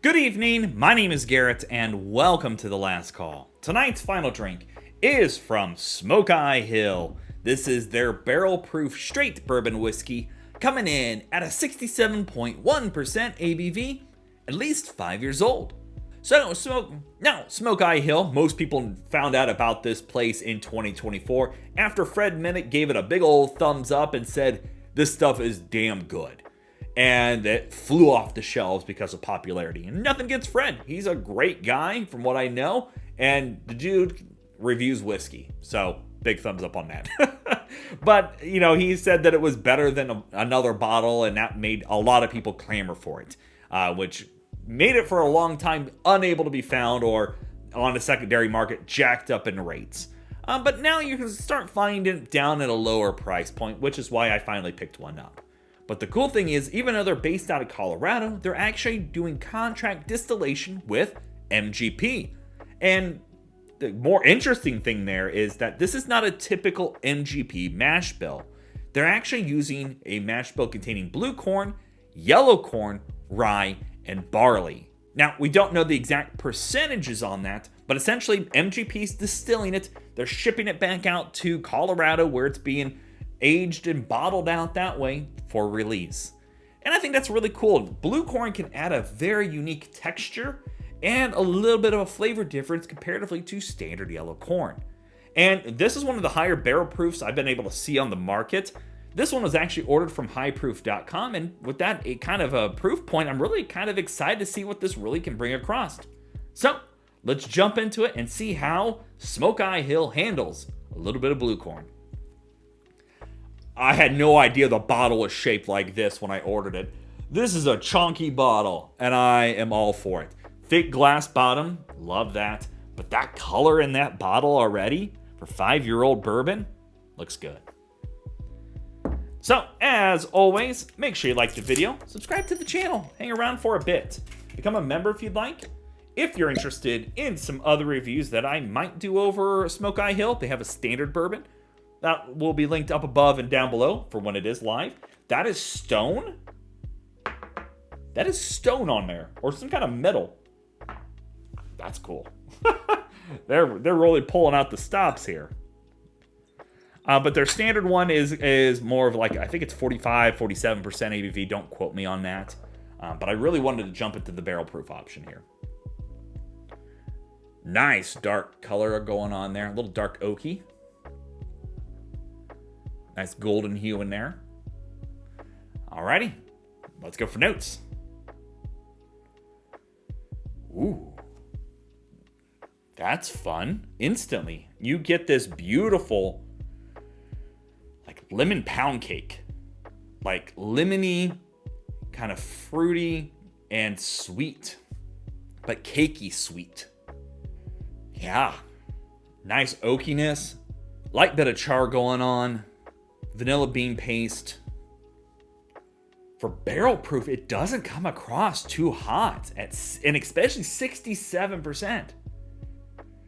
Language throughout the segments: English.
Good evening, my name is Garrett, and welcome to The Last Call. Tonight's final drink is from Smokeye Hill. This is their barrel-proof straight bourbon whiskey, coming in at a 67.1% ABV, at least 5 years old. So Smokeye Hill, most people found out about this place in 2024 after Fred Minnick gave it a big old thumbs up and said, this stuff is damn good. And it flew off the shelves because of popularity. And nothing against Fred. He's a great guy from what I know. And the dude reviews whiskey. So big thumbs up on that. But, he said that it was better than another bottle. And that made a lot of people clamor for it. Which made it for a long time unable to be found or on the secondary market jacked up in rates. But now you can start finding it down at a lower price point. Which is why I finally picked one up. But the cool thing is, even though they're based out of Colorado, they're actually doing contract distillation with MGP. And the more interesting thing there is that this is not a typical MGP mash bill. They're actually using a mash bill containing blue corn, yellow corn, rye, and barley. Now, we don't know the exact percentages on that, but essentially MGP's distilling it. They're shipping it back out to Colorado where it's being aged and bottled out that way for release. And I think that's really cool. Blue corn can add a very unique texture and a little bit of a flavor difference comparatively to standard yellow corn. And this is one of the higher barrel proofs I've been able to see on the market. This one was actually ordered from highproof.com, and with that kind of a proof point, I'm really kind of excited to see what this really can bring across. So let's jump into it and see how Smokeye Hill handles a little bit of blue corn. I had no idea the bottle was shaped like this when I ordered it. This is a chunky bottle, and I am all for it. Thick glass bottom, love that. But that color in that bottle already for 5-year-old bourbon looks good. So, as always, make sure you like the video, subscribe to the channel, hang around for a bit. Become a member if you'd like. If you're interested in some other reviews that I might do over Smokeye Hill, they have a standard bourbon. That will be linked up above and down below for when it is live. That is stone. That is stone on there. Or some kind of metal. That's cool. They're really pulling out the stops here. But their standard one is more of like, I think it's 45, 47% ABV. Don't quote me on that. But I really wanted to jump into the barrel proof option here. Nice dark color going on there. A little dark oaky. Nice golden hue in there. Alrighty, let's go for notes. Ooh, that's fun. Instantly, you get this beautiful, like lemon pound cake. Like lemony, kind of fruity and sweet, but cakey sweet. Yeah, nice oakiness, light bit of char going on. Vanilla bean paste. For barrel proof, it doesn't come across too hot, and especially 67%.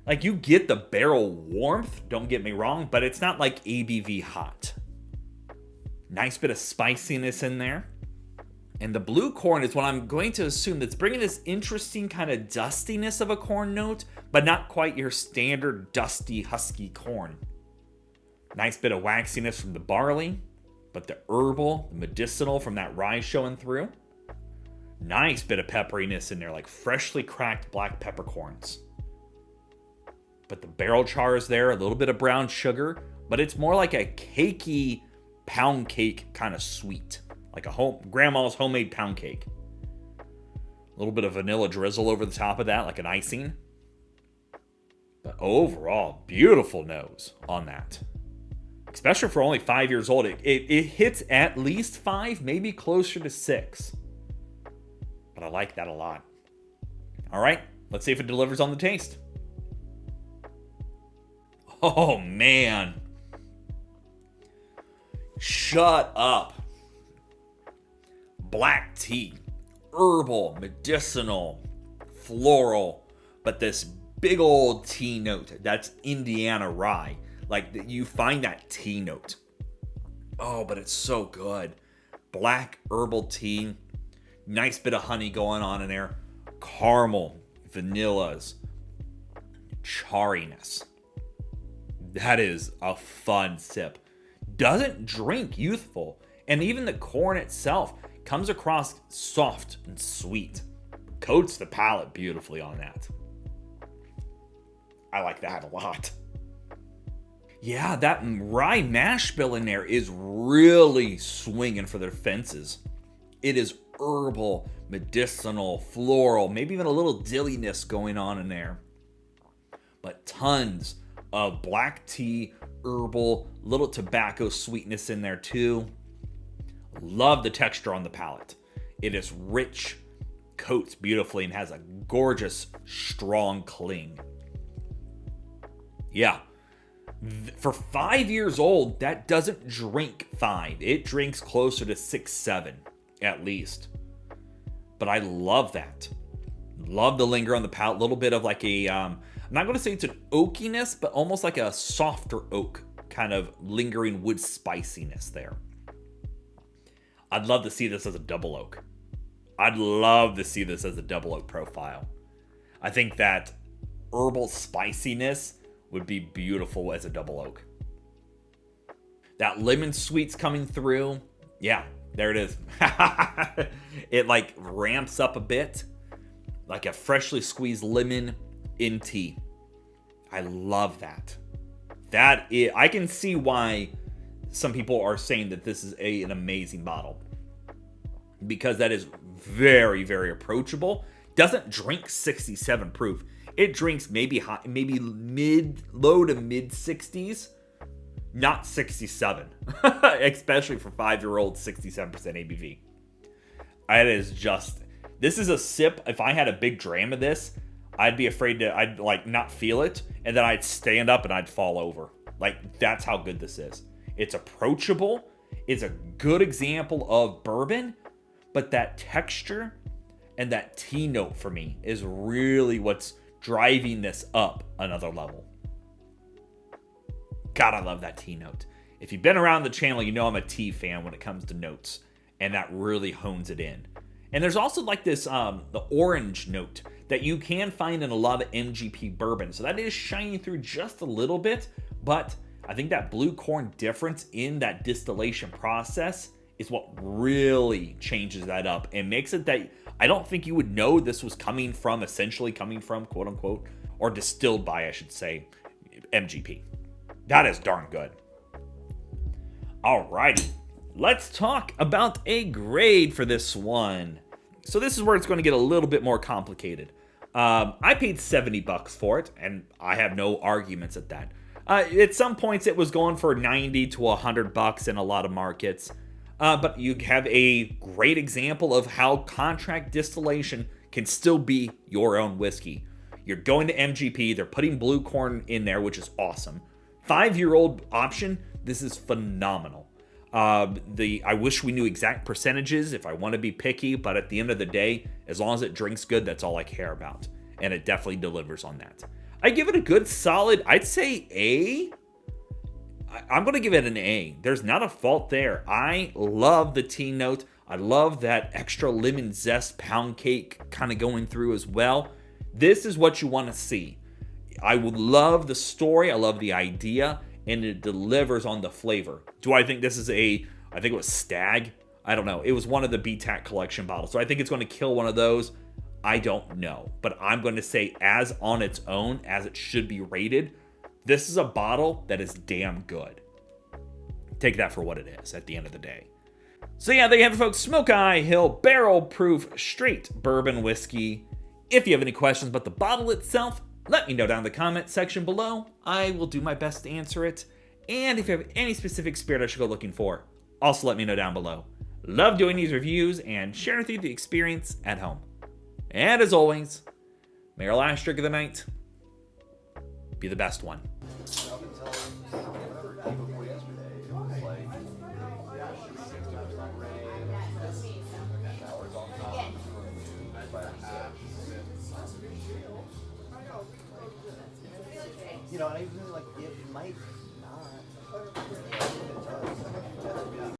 Like, you get the barrel warmth, don't get me wrong, but it's not like ABV hot. Nice bit of spiciness in there. And the blue corn is what I'm going to assume that's bringing this interesting kind of dustiness of a corn note, but not quite your standard dusty, husky corn. Nice bit of waxiness from the barley, but the herbal, the medicinal from that rye showing through. Nice bit of pepperiness in there, like freshly cracked black peppercorns. But the barrel char is there, a little bit of brown sugar, but it's more like a cakey pound cake kind of sweet. Like a grandma's homemade pound cake. A little bit of vanilla drizzle over the top of that, like an icing. But overall, beautiful nose on that. Especially for only 5 years old, it hits at least 5, maybe closer to 6. But I like that a lot. All right, let's see if it delivers on the taste. Oh, man. Shut up. Black tea, herbal, medicinal, floral, but this big old tea note. That's Indiana rye. Like, you find that tea note. Oh, but it's so good. Black herbal tea. Nice bit of honey going on in there. caramel, vanillas, chariness. That is a fun sip. Doesn't drink youthful. And even the corn itself comes across soft and sweet. Coats the palate beautifully on that. I like that a lot. Yeah, that rye mash bill in there is really swinging for the fences. It is herbal, medicinal, floral, maybe even a little dilliness going on in there. But tons of black tea, herbal, little tobacco sweetness in there too. Love the texture on the palate. It is rich, coats beautifully, and has a gorgeous, strong cling. Yeah. For 5 years old, that doesn't drink 5. It drinks closer to 6, 7, at least. But I love that. Love the linger on the palate. A little bit of like a, I'm not going to say it's an oakiness, but almost like a softer oak kind of lingering wood spiciness there. I'd love to see this as a double oak. I'd love to see this as a double oak profile. I think that herbal spiciness would be beautiful as a double oak. That lemon sweet's coming through. Yeah, there it is. It like ramps up a bit. Like a freshly squeezed lemon in tea. I love that. I can see why some people are saying that this is an amazing bottle. Because that is very, very approachable. Doesn't drink 67 proof. It drinks maybe low to mid 60s, not 67, especially for 5-year-old 67% ABV. This is a sip. If I had a big dram of this, I'd be afraid I'd like not feel it, and then I'd stand up and I'd fall over. Like, that's how good this is. It's approachable. It's a good example of bourbon, but that texture and that tea note for me is really what's driving this up another level. God, I love that tea note. If you've been around the channel, you know I'm a tea fan when it comes to notes, and that really hones it in. And there's also like this, the orange note that you can find in a lot of MGP bourbon. So that is shining through just a little bit, but I think that blue corn difference in that distillation process is what really changes that up and makes it that I don't think you would know this was essentially coming from, quote unquote, or distilled by, I should say, MGP. That is darn good. Alrighty, let's talk about a grade for this one. So this is where it's going to get a little bit more complicated. I paid $70 for it, and I have no arguments at that. At some points, it was going for $90 to $100 in a lot of markets. But you have a great example of how contract distillation can still be your own whiskey. You're going to MGP, they're putting blue corn in there, which is awesome. 5-year-old option, this is phenomenal. I wish we knew exact percentages if I want to be picky, but at the end of the day, as long as it drinks good, that's all I care about. And it definitely delivers on that. I give it a good solid, I'd say A. I'm going to give it an A. There's not a fault there. I love the tea note. I love that extra lemon zest pound cake kind of going through as well. This is what you want to see. I would love the story. I love the idea. And it delivers on the flavor. Do I think this is I think it was Stag? I don't know. It was one of the BTAC collection bottles. So I think it's going to kill one of those. I don't know. But I'm going to say as on its own, as it should be rated, this is a bottle that is damn good. Take that for what it is at the end of the day. So yeah, there you have it, folks. Smokeye Hill Barrel Proof Straight Bourbon Whiskey. If you have any questions about the bottle itself, let me know down in the comment section below. I will do my best to answer it. And if you have any specific spirit I should go looking for, also let me know down below. Love doing these reviews and sharing with you the experience at home. And as always, may our last drink of the night be the best one. You know, and I even like it might